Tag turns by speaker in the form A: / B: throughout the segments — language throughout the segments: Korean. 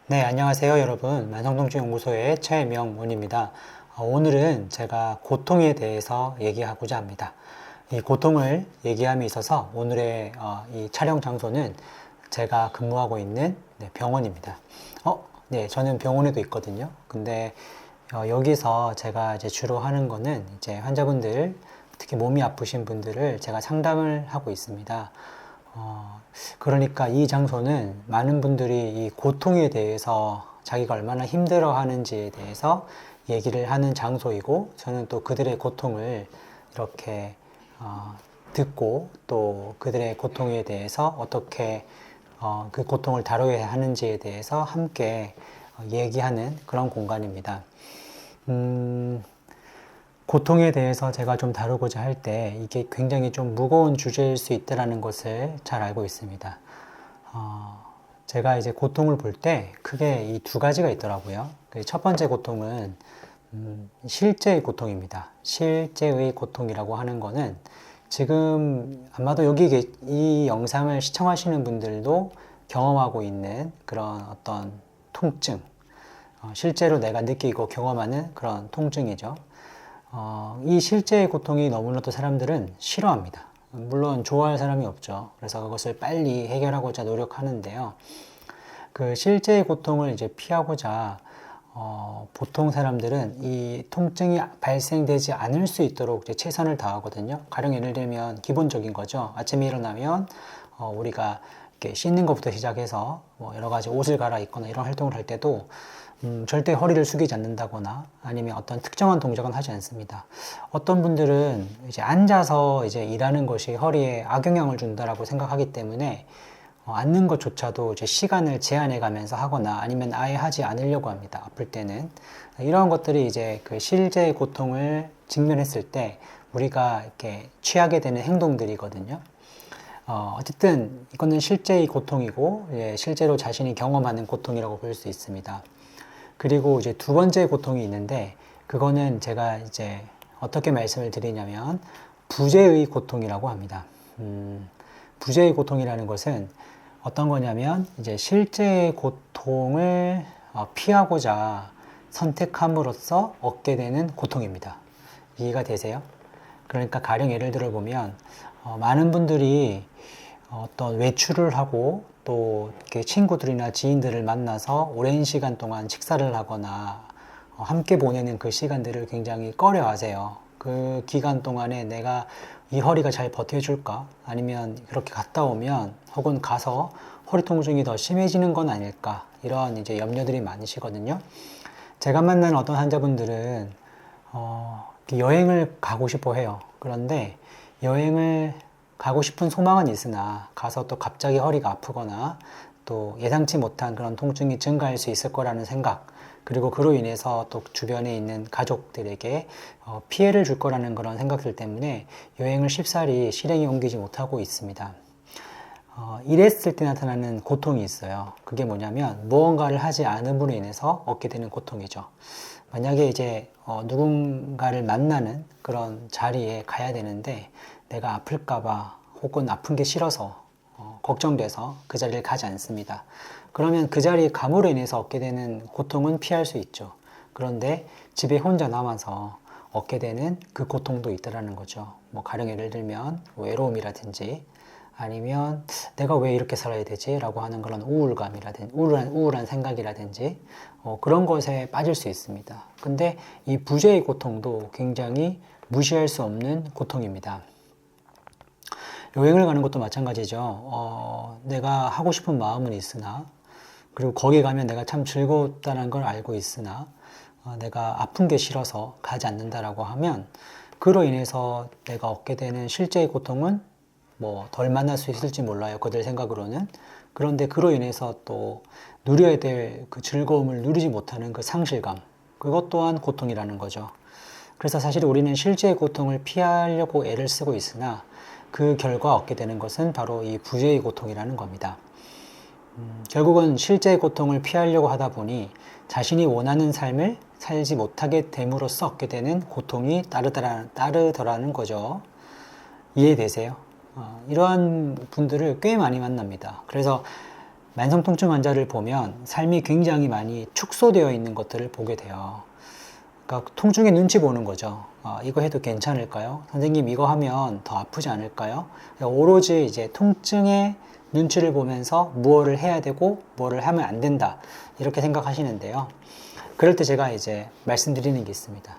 A: 네, 안녕하세요, 여러분. 만성통증연구소의 최명훈입니다. 오늘은 제가 고통에 대해서 얘기하고자 합니다. 이 고통을 얘기함에 있어서 오늘의 이 촬영 장소는 제가 근무하고 있는 병원입니다. 네, 저는 병원에도 있거든요. 근데 여기서 제가 이제 주로 하는 거는 이제 환자분들, 특히 몸이 아프신 분들을 제가 상담을 하고 있습니다. 그러니까 이 장소는 많은 분들이 이 고통에 대해서 자기가 얼마나 힘들어 하는지에 대해서 얘기를 하는 장소이고, 저는 또 그들의 고통을 이렇게 듣고 또 그들의 고통에 대해서 어떻게 그 고통을 다뤄야 하는지에 대해서 함께 얘기하는 그런 공간입니다. 고통에 대해서 제가 좀 다루고자 할 때 이게 굉장히 좀 무거운 주제일 수 있다는 것을 잘 알고 있습니다. 제가 이제 고통을 볼 때 크게 이 두 가지가 있더라고요. 그 첫 번째 고통은 실제의 고통입니다. 실제의 고통이라고 하는 거는 지금 아마도 여기 이 영상을 시청하시는 분들도 경험하고 있는 그런 어떤 통증, 실제로 내가 느끼고 경험하는 그런 통증이죠. 이 실제의 고통이 너무나도 사람들은 싫어합니다. 물론 좋아할 사람이 없죠. 그래서 그것을 빨리 해결하고자 노력하는데요. 그 실제의 고통을 이제 피하고자 보통 사람들은 이 통증이 발생되지 않을 수 있도록 이제 최선을 다하거든요. 가령 예를 들면 기본적인 거죠. 아침에 일어나면 우리가 이렇게 씻는 것부터 시작해서 뭐 여러 가지 옷을 갈아입거나 이런 활동을 할 때도 절대 허리를 숙이지 않는다거나 아니면 어떤 특정한 동작은 하지 않습니다. 어떤 분들은 이제 앉아서 이제 일하는 것이 허리에 악영향을 준다라고 생각하기 때문에 앉는 것조차도 이제 시간을 제한해 가면서 하거나 아니면 아예 하지 않으려고 합니다. 아플 때는. 이런 것들이 이제 그 실제의 고통을 직면했을 때 우리가 이렇게 취하게 되는 행동들이거든요. 어쨌든 이거는 실제의 고통이고, 예, 실제로 자신이 경험하는 고통이라고 볼 수 있습니다. 그리고 이제 두 번째 고통이 있는데, 그거는 제가 이제 어떻게 말씀을 드리냐면, 부재의 고통이라고 합니다. 부재의 고통이라는 것은 어떤 거냐면, 이제 실제의 고통을 피하고자 선택함으로써 얻게 되는 고통입니다. 이해가 되세요? 그러니까 가령 예를 들어 보면, 많은 분들이 어떤 외출을 하고 또 이렇게 친구들이나 지인들을 만나서 오랜 시간 동안 식사를 하거나 함께 보내는 그 시간들을 굉장히 꺼려 하세요. 그 기간 동안에 내가 이 허리가 잘 버텨줄까? 아니면 그렇게 갔다 오면 혹은 가서 허리 통증이 더 심해지는 건 아닐까? 이런 이제 염려들이 많으시거든요. 제가 만나는 어떤 환자분들은 여행을 가고 싶어 해요. 그런데 여행을 가고 싶은 소망은 있으나 가서 또 갑자기 허리가 아프거나 또 예상치 못한 그런 통증이 증가할 수 있을 거라는 생각, 그리고 그로 인해서 또 주변에 있는 가족들에게 피해를 줄 거라는 그런 생각들 때문에 여행을 쉽사리 실행에 옮기지 못하고 있습니다. 이랬을 때 나타나는 고통이 있어요. 그게 뭐냐면 무언가를 하지 않음으로 인해서 얻게 되는 고통이죠. 만약에 이제 누군가를 만나는 그런 자리에 가야 되는데 내가 아플까봐 혹은 아픈 게 싫어서 걱정돼서 그 자리를 가지 않습니다. 그러면 그 자리에 감으로 인해서 얻게 되는 고통은 피할 수 있죠. 그런데 집에 혼자 남아서 얻게 되는 그 고통도 있다라는 거죠. 뭐 가령 예를 들면 외로움이라든지 아니면 내가 왜 이렇게 살아야 되지? 라고 하는 그런 우울감이라든지 우울한 생각이라든지 그런 것에 빠질 수 있습니다. 근데 이 부재의 고통도 굉장히 무시할 수 없는 고통입니다. 여행을 가는 것도 마찬가지죠. 내가 하고 싶은 마음은 있으나, 그리고 거기 가면 내가 참 즐겁다는 걸 알고 있으나, 내가 아픈 게 싫어서 가지 않는다라고 하면, 그로 인해서 내가 얻게 되는 실제의 고통은 뭐 덜 만날 수 있을지 몰라요. 그들 생각으로는. 그런데 그로 인해서 또 누려야 될 그 즐거움을 누리지 못하는 그 상실감, 그것 또한 고통이라는 거죠. 그래서 사실 우리는 실제의 고통을 피하려고 애를 쓰고 있으나 그 결과 얻게 되는 것은 바로 이 부재의 고통이라는 겁니다. 결국은 실제의 고통을 피하려고 하다 보니 자신이 원하는 삶을 살지 못하게 됨으로써 얻게 되는 고통이 따르더라는 거죠. 이해되세요? 이러한 분들을 꽤 많이 만납니다. 그래서 만성 통증 환자를 보면 삶이 굉장히 많이 축소되어 있는 것들을 보게 돼요. 그러니까 통증의 눈치 보는 거죠. 이거 해도 괜찮을까요? 선생님 이거 하면 더 아프지 않을까요? 오로지 이제 통증의 눈치를 보면서 무엇을 해야 되고 무엇을 하면 안 된다 이렇게 생각하시는데요. 그럴 때 제가 이제 말씀드리는 게 있습니다.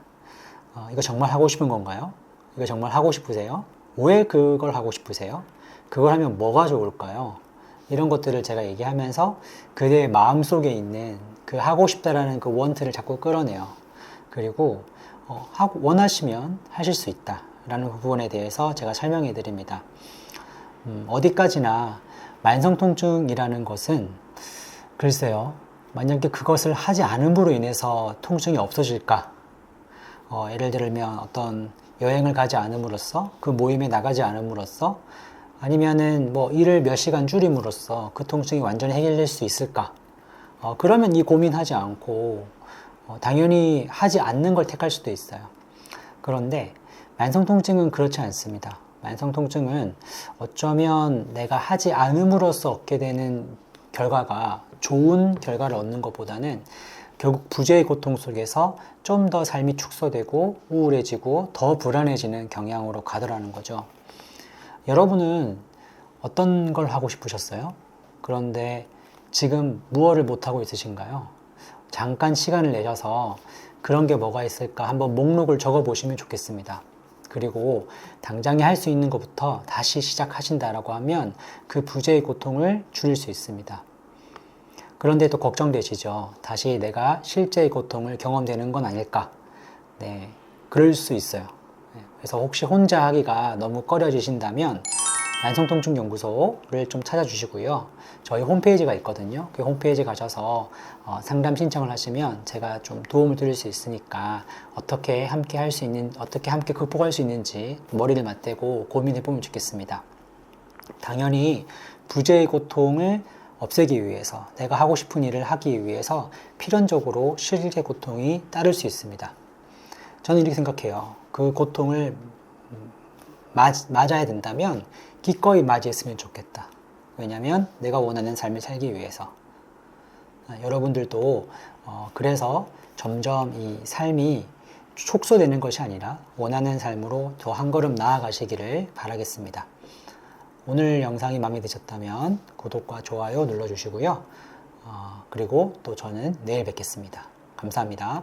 A: 이거 정말 하고 싶은 건가요? 이거 정말 하고 싶으세요? 왜 그걸 하고 싶으세요? 그걸 하면 뭐가 좋을까요? 이런 것들을 제가 얘기하면서 그대의 마음속에 있는 그 하고 싶다라는 그 원트를 자꾸 끌어내요. 그리고 원하시면 하실 수 있다 라는 부분에 대해서 제가 설명해 드립니다. 어디까지나 만성통증이라는 것은 글쎄요, 만약에 그것을 하지 않음으로 인해서 통증이 없어질까? 예를 들면 어떤 여행을 가지 않음으로써, 그 모임에 나가지 않음으로써, 아니면은 뭐 일을 몇 시간 줄임으로써 그 통증이 완전히 해결될 수 있을까? 그러면 이 고민하지 않고 당연히 하지 않는 걸 택할 수도 있어요. 그런데 만성통증은 그렇지 않습니다. 만성통증은 어쩌면 내가 하지 않음으로써 얻게 되는 결과가 좋은 결과를 얻는 것보다는 결국 부재의 고통 속에서 좀 더 삶이 축소되고 우울해지고 더 불안해지는 경향으로 가더라는 거죠. 여러분은 어떤 걸 하고 싶으셨어요? 그런데 지금 무엇을 못하고 있으신가요? 잠깐 시간을 내셔서 그런 게 뭐가 있을까 한번 목록을 적어 보시면 좋겠습니다. 그리고 당장에 할 수 있는 것부터 다시 시작하신다라고 하면 그 부재의 고통을 줄일 수 있습니다. 그런데 또 걱정되시죠? 다시 내가 실제의 고통을 경험되는 건 아닐까? 네, 그럴 수 있어요. 그래서 혹시 혼자 하기가 너무 꺼려지신다면 만성통증연구소를 좀 찾아주시고요. 저희 홈페이지가 있거든요. 그 홈페이지 가셔서 상담 신청을 하시면 제가 좀 도움을 드릴 수 있으니까 어떻게 함께 할 수 있는, 어떻게 함께 극복할 수 있는지 머리를 맞대고 고민해 보면 좋겠습니다. 당연히 부재의 고통을 없애기 위해서, 내가 하고 싶은 일을 하기 위해서 필연적으로 실제 고통이 따를 수 있습니다. 저는 이렇게 생각해요. 그 고통을 맞아야 된다면 기꺼이 맞이했으면 좋겠다. 왜냐하면 내가 원하는 삶을 살기 위해서. 여러분들도 그래서 점점 이 삶이 축소되는 것이 아니라 원하는 삶으로 더 한 걸음 나아가시기를 바라겠습니다. 오늘 영상이 마음에 드셨다면 구독과 좋아요 눌러주시고요. 그리고 또 저는 내일 뵙겠습니다. 감사합니다.